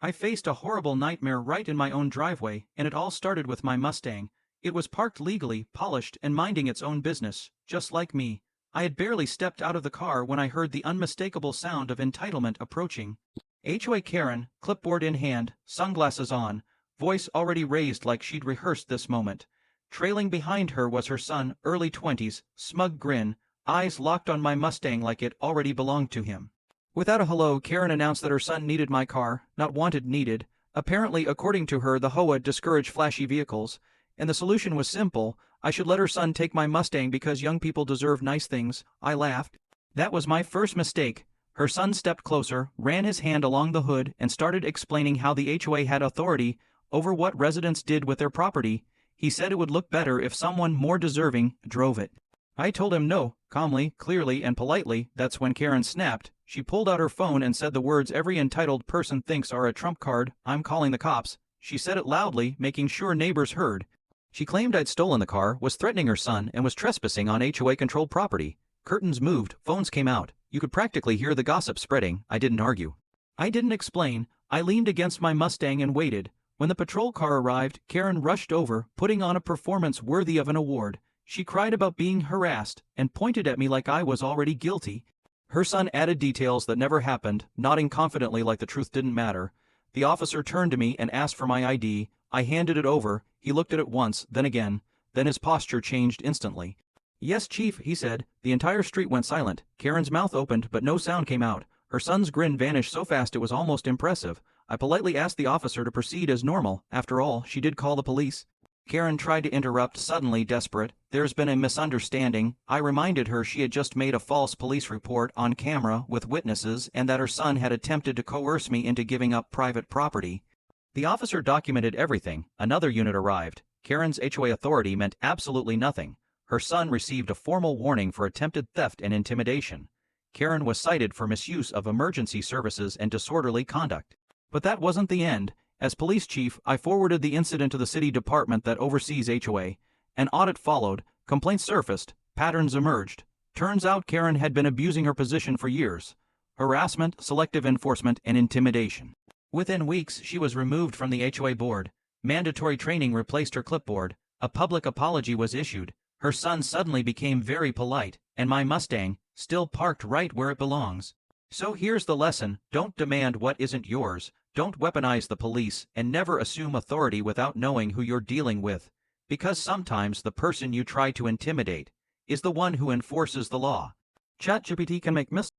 I faced a horrible nightmare right in my own driveway, and it all started with my Mustang. It was parked legally, polished, and minding its own business, just like me. I had barely stepped out of the car when I heard the unmistakable sound of entitlement approaching. HOA Karen, clipboard in hand, sunglasses on, voice already raised like she'd rehearsed this moment. Trailing behind her was her son, early 20s, smug grin, eyes locked on my Mustang like it already belonged to him. Without a hello, Karen announced that her son needed my car, not wanted, needed. Apparently, according to her, the HOA discouraged flashy vehicles, and the solution was simple: I should let her son take my Mustang because young people deserve nice things. I laughed. That was my first mistake. Her son stepped closer, ran his hand along the hood, and started explaining how the HOA had authority over what residents did with their property. He said it would look better if someone more deserving drove it. I told him no, calmly, clearly, and politely. That's when Karen snapped. She pulled out her phone and said the words every entitled person thinks are a trump card: "I'm calling the cops." She said it loudly, making sure neighbors heard. She claimed I'd stolen the car, was threatening her son, and was trespassing on HOA-controlled property. Curtains moved, phones came out. You could practically hear the gossip spreading. I didn't argue. I didn't explain. I leaned against my Mustang and waited. When the patrol car arrived, Karen rushed over, putting on a performance worthy of an award. She cried about being harassed, and pointed at me like I was already guilty. Her son added details that never happened, nodding confidently like the truth didn't matter. The officer turned to me and asked for my ID. I handed it over. He looked at it once, then again. Then his posture changed instantly. "Yes, Chief," he said. The entire street went silent. Karen's mouth opened, but no sound came out. Her son's grin vanished so fast it was almost impressive. I politely asked the officer to proceed as normal. After all, she did call the police. Karen tried to interrupt, suddenly desperate. "There's been a misunderstanding." I reminded her she had just made a false police report on camera with witnesses and that her son had attempted to coerce me into giving up private property. The officer documented everything. Another unit arrived. Karen's HOA authority meant absolutely nothing. Her son received a formal warning for attempted theft and intimidation. Karen was cited for misuse of emergency services and disorderly conduct. But that wasn't the end. As police chief, I forwarded the incident to the city department that oversees HOA. An audit followed, complaints surfaced, patterns emerged. Turns out Karen had been abusing her position for years. Harassment, selective enforcement, and intimidation. Within weeks, she was removed from the HOA board. Mandatory training replaced her clipboard. A public apology was issued. Her son suddenly became very polite, and my Mustang, still parked right where it belongs. So here's the lesson: don't demand what isn't yours. Don't weaponize the police, and never assume authority without knowing who you're dealing with. Because sometimes the person you try to intimidate is the one who enforces the law. ChatGPT can make mistakes.